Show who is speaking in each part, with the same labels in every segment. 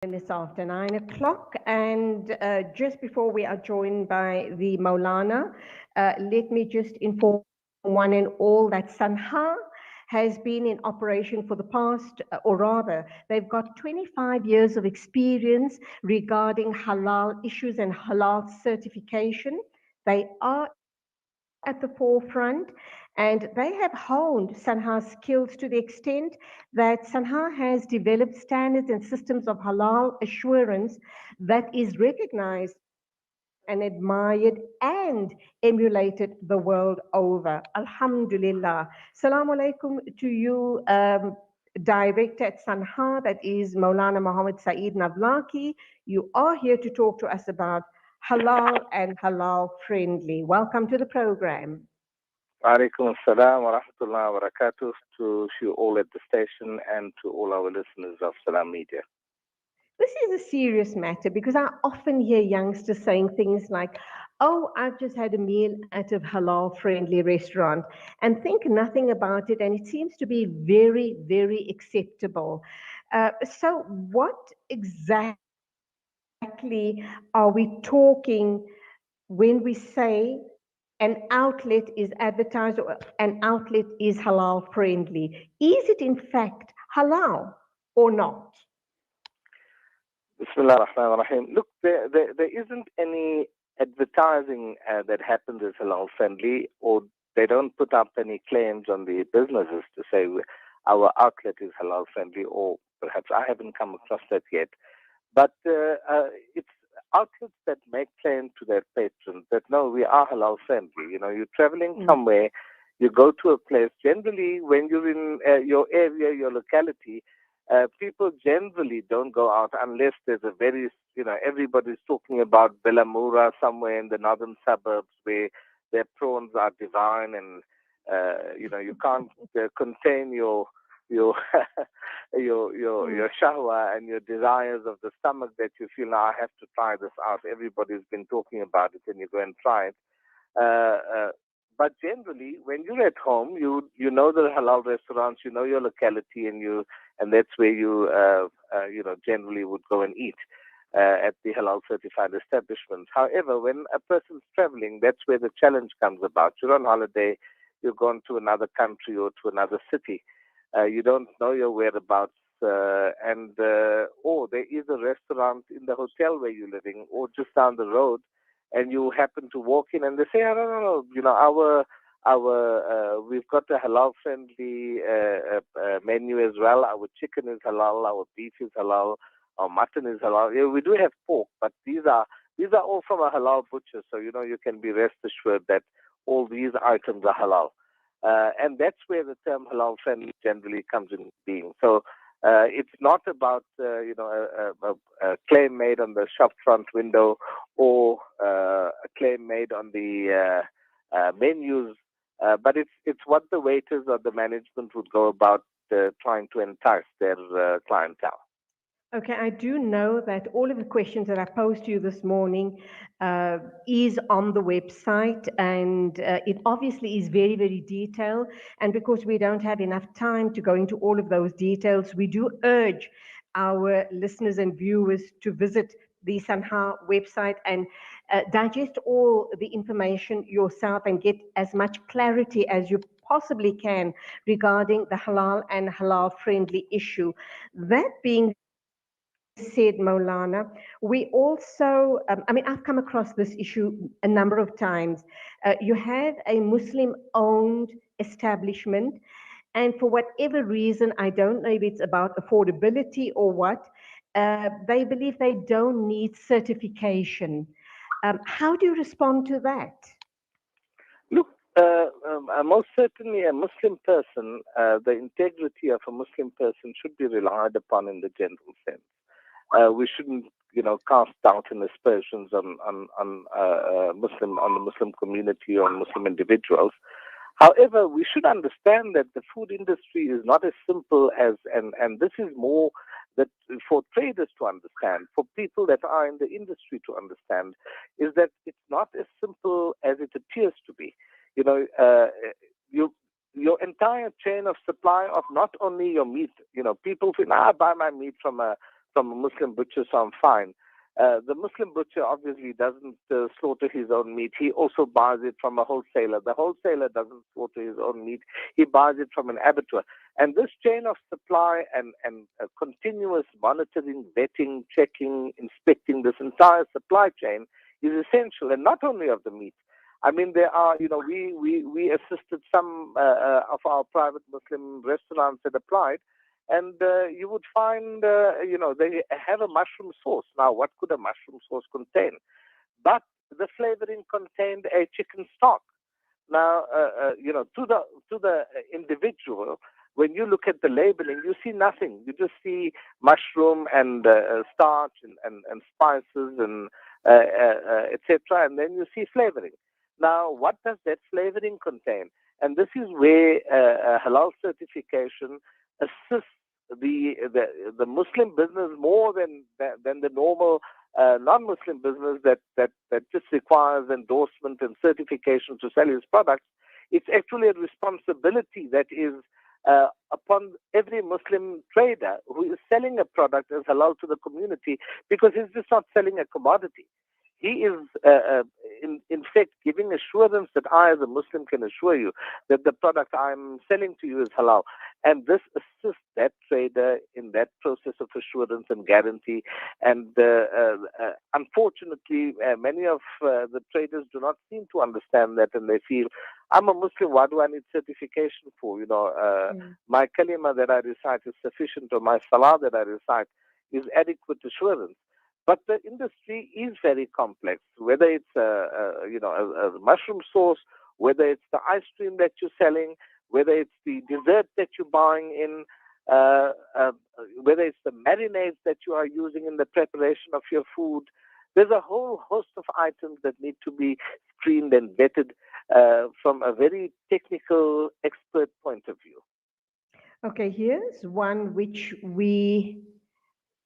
Speaker 1: Minutes after 9 o'clock, and just before we are joined by the Maulana, let me just inform one and all that SANHA has been in operation for the past, or rather, they've got 25 years of experience regarding halal issues and halal certification. They are at the forefront, and they have honed Sanha's skills to the extent that Sanha has developed standards and systems of halal assurance that is recognized and admired and emulated the world over. Alhamdulillah. Assalamu alaikum to you, Director at Sanha, that is Moulana Muhammad Saeed Navlakhi. You are here to talk to us about halal and halal friendly. Welcome to the program.
Speaker 2: Alaikum assalam wa rahmatullahi wa barakatuh to you all at the station and to all our listeners of Salam Media.
Speaker 1: This is a serious matter because I often hear youngsters saying things like, "Oh, I've just had a meal at a halal friendly restaurant," and think nothing about it, and it seems to be very, very acceptable. So, what exactly are we talking when we say an outlet is advertised or an outlet is halal friendly? Is it in fact halal or not?
Speaker 2: Bismillah ar-Rahman ar-Rahim. Look, there isn't any advertising that happens as halal friendly, or they don't put up any claims on the businesses to say our outlet is halal friendly, or perhaps I haven't come across that yet. But it's outlets that make claim to their patrons that no, we are halal friendly. You know, you're traveling somewhere, you go to a place. Generally, when you're in your area, your locality, people generally don't go out unless there's a very, everybody's talking about Bellamura somewhere in the northern suburbs where their prawns are divine, and you can't contain your your shahwa and your desires of the stomach that you feel, now I have to try this out. Everybody's been talking about it, and you go and try it. But generally, when you're at home, you know the halal restaurants, you know your locality, and that's where you generally would go and eat at the halal certified establishments. However, when a person's traveling, that's where the challenge comes about. You're on holiday, you're gone to another country or to another city. You don't know your whereabouts, or there is a restaurant in the hotel where you're living, or just down the road, and you happen to walk in, and they say, "I don't know, we've got a halal friendly menu as well. Our chicken is halal, our beef is halal, our mutton is halal. Yeah, we do have pork, but these are all from a halal butcher, so you can be rest assured that all these items are halal." And that's where the term halal friendly generally comes in being. So it's not about a claim made on the shop front window, or a claim made on the menus, but it's what the waiters or the management would go about trying to entice their clientele.
Speaker 1: Okay, I do know that all of the questions that I posed to you this morning is on the website, and it obviously is very, very detailed. And because we don't have enough time to go into all of those details, we do urge our listeners and viewers to visit the Sanha website and digest all the information yourself and get as much clarity as you possibly can regarding the halal and halal friendly issue. That being said, Maulana, we also, I've come across this issue a number of times. You have a Muslim owned establishment, and for whatever reason, I don't know if it's about affordability or what, they believe they don't need certification. How do you respond to that?
Speaker 2: Look, most certainly a Muslim person, the integrity of a Muslim person should be relied upon in the general sense. We shouldn't, cast doubt and aspersions on the Muslim community or Muslim individuals. However, we should understand that the food industry is not as simple as, and this is more that for traders to understand, for people that are in the industry to understand, is that it's not as simple as it appears to be. You know, your entire chain of supply of not only your meat, people say, "I buy my meat from a from a Muslim butcher, so I'm fine. The Muslim butcher obviously doesn't slaughter his own meat. He also buys it from a wholesaler. The wholesaler doesn't slaughter his own meat. He buys it from an abattoir. And this chain of supply and continuous monitoring, vetting, checking, inspecting this entire supply chain is essential, and not only of the meat. I mean, there are, we assisted some of our private Muslim restaurants that applied, and you would find, they have a mushroom sauce. Now, what could a mushroom sauce contain? But the flavoring contained a chicken stock. Now, to the individual, when you look at the labeling, you see nothing. You just see mushroom and starch and spices and etc. And then you see flavoring. Now, what does that flavoring contain? And this is where halal certification assists the Muslim business more than the normal non-Muslim business that just requires endorsement and certification to sell his products. It's actually a responsibility that is upon every Muslim trader who is selling a product as halal to the community, because he's just not selling a commodity. He is, in fact, giving assurance that I, as a Muslim, can assure you that the product I'm selling to you is halal. And this assists that trader in that process of assurance and guarantee. And unfortunately, many of the traders do not seem to understand that, and they feel, I'm a Muslim, what do I need certification for? My kalima that I recite is sufficient, or my salah that I recite is adequate assurance. But the industry is very complex, whether it's a mushroom sauce, whether it's the ice cream that you're selling, whether it's the dessert that you're buying in, whether it's the marinades that you are using in the preparation of your food. There's a whole host of items that need to be screened and vetted from a very technical, expert point of view.
Speaker 1: Okay, here's one which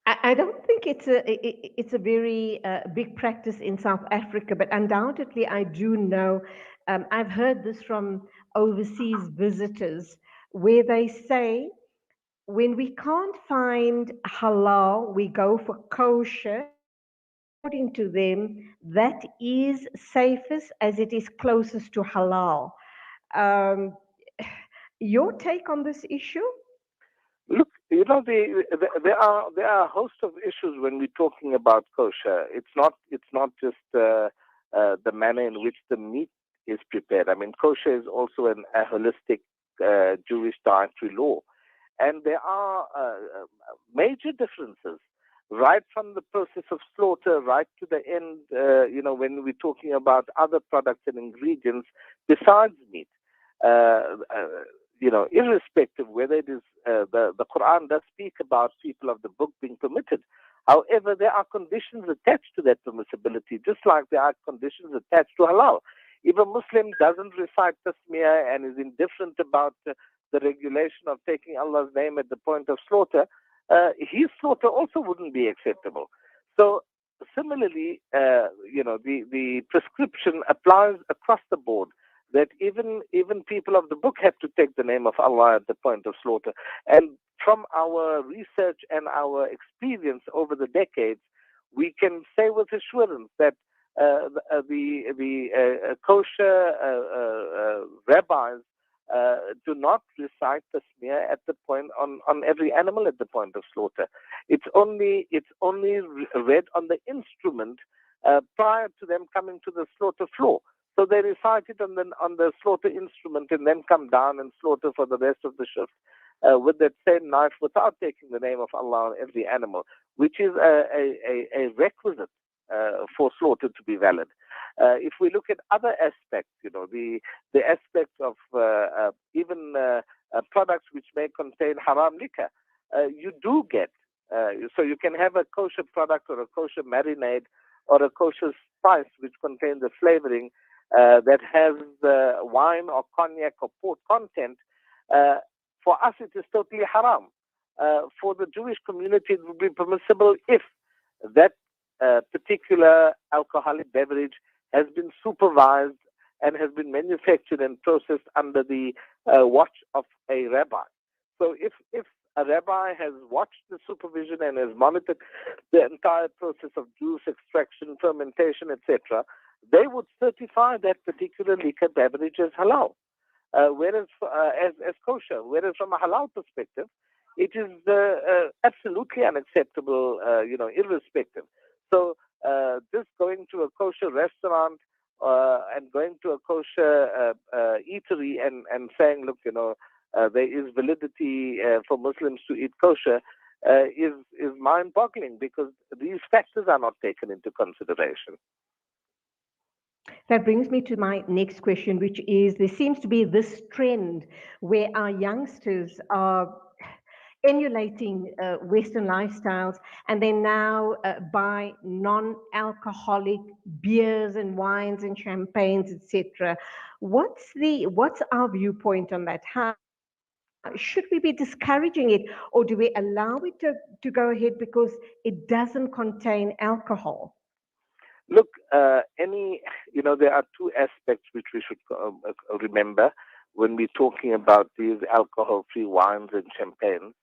Speaker 1: I don't think it's a very big practice in South Africa, but undoubtedly I do know. I've heard this from overseas visitors, where they say, when we can't find halal, we go for kosher, because according to them, that is safest as it is closest to halal. Um, your take on this issue?
Speaker 2: Look, there are a host of issues when we're talking about kosher. It's not just the manner in which the meat is prepared. I mean, kosher is also a holistic Jewish dietary law, and there are major differences right from the process of slaughter right to the end. When we're talking about other products and ingredients besides meat. Irrespective whether it is the Quran does speak about people of the book being permitted. However, there are conditions attached to that permissibility, just like there are conditions attached to halal. If a Muslim doesn't recite tasmiyah and is indifferent about the regulation of taking Allah's name at the point of slaughter, his slaughter also wouldn't be acceptable. So similarly, the prescription applies across the board, that even people of the book have to take the name of Allah at the point of slaughter. And from our research and our experience over the decades, we can say with assurance that the kosher rabbis do not recite the smear at the point on every animal at the point of slaughter. It's only read on the instrument prior to them coming to the slaughter floor. So they recite it on the slaughter instrument and then come down and slaughter for the rest of the shift with that same knife, without taking the name of Allah on every animal, which is a requisite for slaughter to be valid. If we look at other aspects, the aspects of even products which may contain haram liquor, you do get. So you can have a kosher product or a kosher marinade or a kosher spice which contains a flavoring that has wine or cognac or port content. For us, it is totally haram. For the Jewish community, it would be permissible if that particular alcoholic beverage has been supervised and has been manufactured and processed under the watch of a rabbi. So if a rabbi has watched the supervision and has monitored the entire process of juice extraction, fermentation, etc., they would certify that particular liquor beverage as halal, whereas as kosher. Whereas from a halal perspective, it is absolutely unacceptable, irrespective. So just going to a kosher restaurant and going to a kosher eatery and saying, look, there is validity for Muslims to eat kosher is mind-boggling, because these factors are not taken into consideration.
Speaker 1: That brings me to my next question, which is there seems to be this trend where our youngsters are emulating Western lifestyles, and they now buy non-alcoholic beers and wines and champagnes, etc. What's our viewpoint on that? How should we be discouraging it, or do we allow it to go ahead because it doesn't contain alcohol?
Speaker 2: Look, there are two aspects which we should remember when we're talking about these alcohol-free wines and champagnes.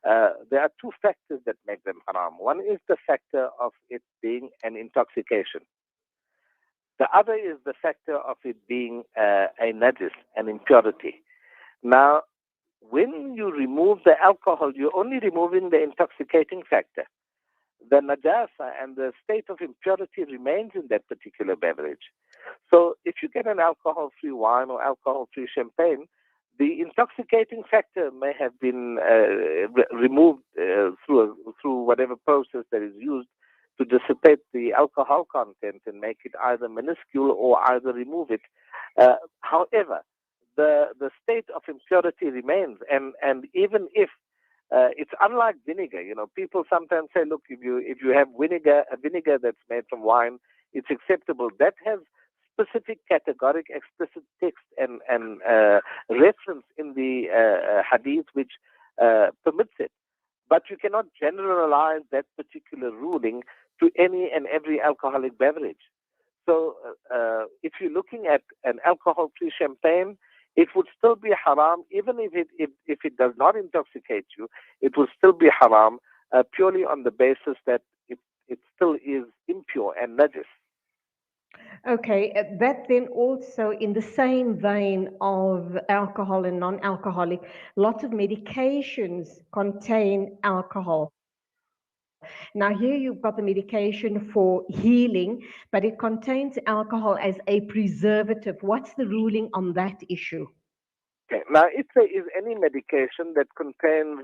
Speaker 2: There are two factors that make them haram. One is the factor of it being an intoxication. The other is the factor of it being a najis, an impurity. Now, when you remove the alcohol, you're only removing the intoxicating factor. The najasa and the state of impurity remains in that particular beverage. So if you get an alcohol-free wine or alcohol-free champagne, the intoxicating factor may have been removed through whatever process that is used to dissipate the alcohol content and make it either minuscule or either remove it. However, the state of impurity remains, and even if it's unlike vinegar. People sometimes say, look, if you have a vinegar that's made from wine, it's acceptable. That has specific categoric explicit text and reference in the hadith which permits it. But you cannot generalize that particular ruling to any and every alcoholic beverage. So if you're looking at an alcohol-free champagne, it would still be haram, even if it does not intoxicate you. It would still be haram purely on the basis that it still is impure and najis.
Speaker 1: Okay, that then also in the same vein of alcohol and non-alcoholic, lots of medications contain alcohol. Now here you've got the medication for healing, but it contains alcohol as a preservative. What's the ruling on that issue?
Speaker 2: Okay. Now, if there is any medication that contains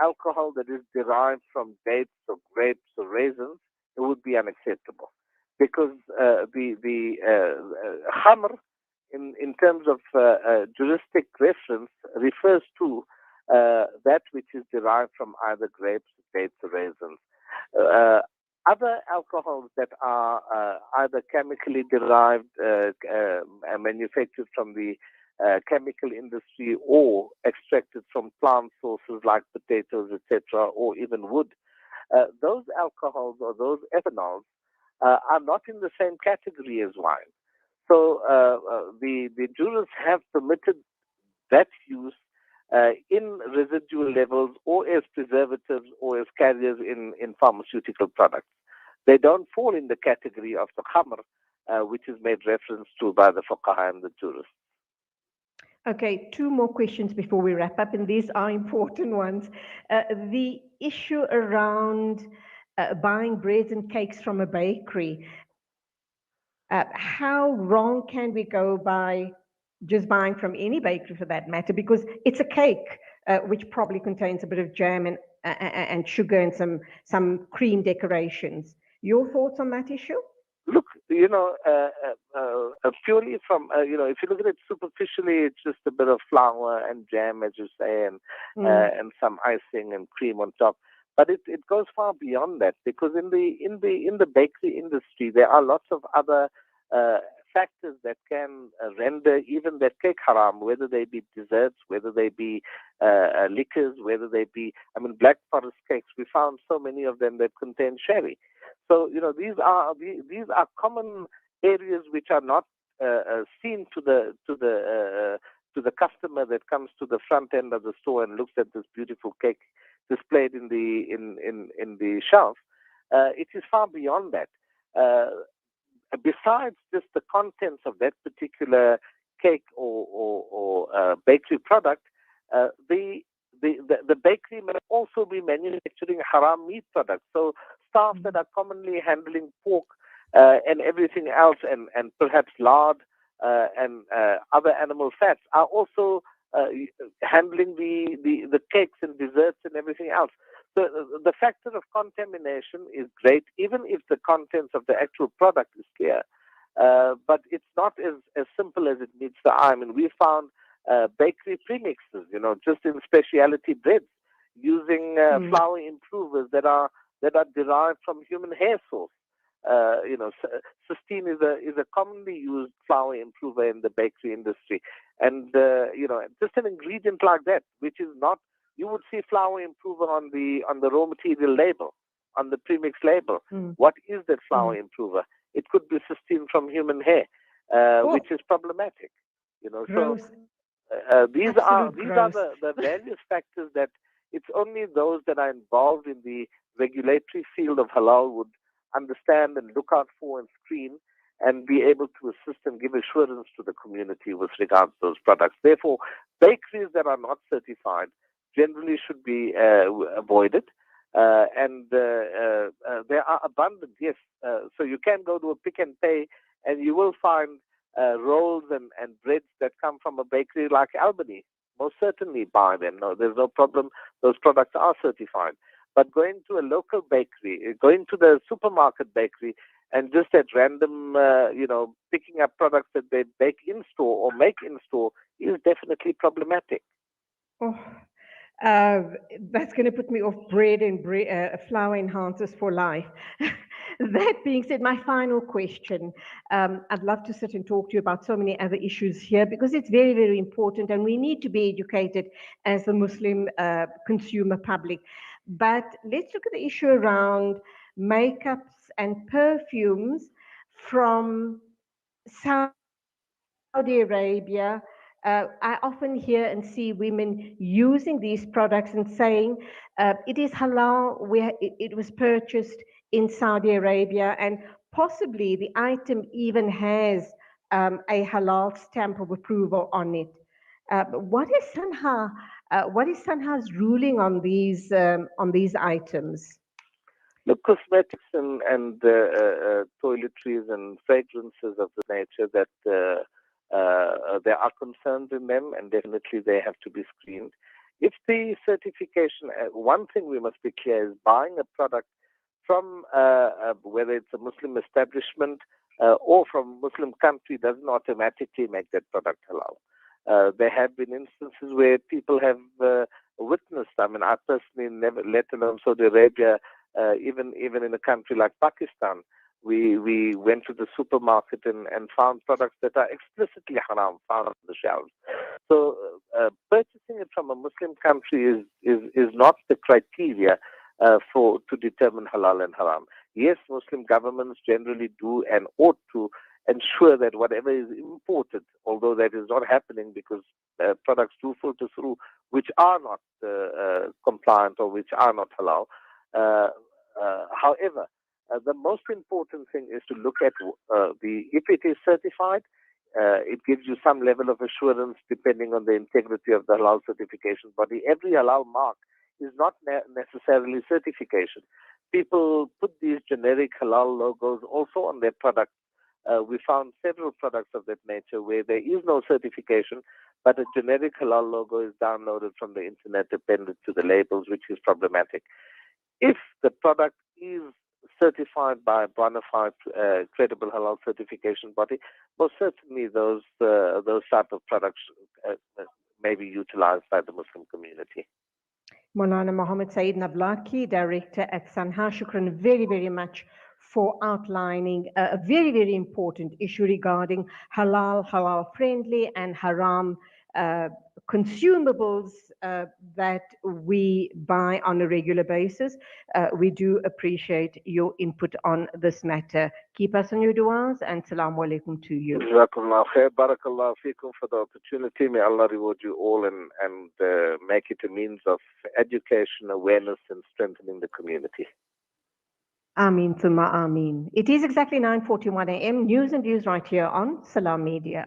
Speaker 2: alcohol that is derived from dates or grapes or raisins, it would be unacceptable, because the khamr, in terms of juristic reference, refers to that which is derived from either grapes, dates, or raisins. Other alcohols that are either chemically derived, manufactured from the chemical industry, or extracted from plant sources like potatoes, etc., or even wood, those alcohols or those ethanols are not in the same category as wine. So the jurists have permitted that use in residual levels or as preservatives or as carriers in pharmaceutical products. They don't fall in the category of the khamr, which is made reference to by the fuqaha and the jurists.
Speaker 1: Okay, two more questions before we wrap up, and these are important ones. The issue around buying breads and cakes from a bakery. How wrong can we go by just buying from any bakery for that matter? Because it's a cake, which probably contains a bit of jam and sugar and some cream decorations. Your thoughts on that issue?
Speaker 2: Look, purely from, if you look at it superficially, it's just a bit of flour and jam, as you say, and some icing and cream on top. But it goes far beyond that, because in the bakery industry, there are lots of other factors that can render even that cake haram, whether they be desserts, whether they be liquors, whether they be, Black Forest cakes. We found so many of them that contain sherry. So these are common areas which are not seen to the to the customer that comes to the front end of the store and looks at this beautiful cake displayed in the shelf. It is far beyond that. Besides just the contents of that particular cake or bakery product, the bakery may also be manufacturing haram meat products. So staff that are commonly handling pork and everything else, and perhaps lard and other animal fats, are also handling the cakes and desserts and everything else. So the factor of contamination is great, even if the contents of the actual product is clear. But it's not as simple as it meets the eye. I mean, we found bakery premixes, just in specialty breads, using flour improvers that are derived from human hair source. Cysteine is a commonly used flour improver in the bakery industry, and just an ingredient like that, which is not. You would see flour improver on the raw material label, on the premix label. What is that flour improver? It could be cysteine from human hair, which is problematic.
Speaker 1: Gross.
Speaker 2: So these are the various factors that it's only those that are involved in the regulatory field of halal would understand and look out for and screen and be able to assist and give assurance to the community with regard to those products. Therefore, bakeries that are not certified generally should be avoided. And there are abundant, yes. So you can go to a Pick and Pay and you will find rolls and breads that come from a bakery like Albany. Most certainly buy them. No, there's no problem. Those products are certified. But going to a local bakery, going to the supermarket bakery, and just at random, picking up products that they bake in store or make in store is definitely problematic.
Speaker 1: Oh, that's going to put me off bread and flour enhancers for life. That being said, my final question. I'd love to sit and talk to you about so many other issues here because it's very, very important and we need to be educated as the Muslim consumer public. But let's look at the issue around makeups and perfumes from Saudi Arabia. I often hear and see women using these products and saying it is halal, where it was purchased in Saudi Arabia, and possibly the item even has a halal stamp of approval on it. What is SANHA's ruling on these items?
Speaker 2: Look, cosmetics and toiletries and fragrances of the nature that there are concerns in them, and definitely they have to be screened. If the certification, one thing we must be clear is buying a product from whether it's a Muslim establishment or from Muslim country doesn't automatically make that product halal. There have been instances where people have witnessed. I mean, I personally never, let alone Saudi Arabia, even in a country like Pakistan, we went to the supermarket and found products that are explicitly haram found on the shelves. So purchasing it from a Muslim country is not the criteria to determine halal and haram. Yes, Muslim governments generally do and ought to ensure that whatever is imported, although that is not happening because products do filter through which are not compliant or which are not halal. However, the most important thing is to look at if it is certified, it gives you some level of assurance depending on the integrity of the halal certification body. Every halal mark is not necessarily certification. People put these generic halal logos also on their products. We found several products of that nature where there is no certification, but a generic halal logo is downloaded from the internet, appended to the labels, which is problematic. If the product is certified by a bona fide, credible halal certification body, most certainly those type of products may be utilized by the Muslim community.
Speaker 1: Moulana Muhammad Saeed Navlakhi, Director at SANHA, shukran very, very much for outlining a very, very important issue regarding halal, halal friendly and haram consumables that we buy on a regular basis. We do appreciate your input on this matter. Keep us on your du'as, and salamu alaikum to you.
Speaker 2: Jazakumullah khair. Barakallah feekum for the opportunity. May Allah reward you all and make it a means of education, awareness, and strengthening the community.
Speaker 1: Ameen thumma ameen. It is exactly 9:41 a.m. News and views right here on Salam Media.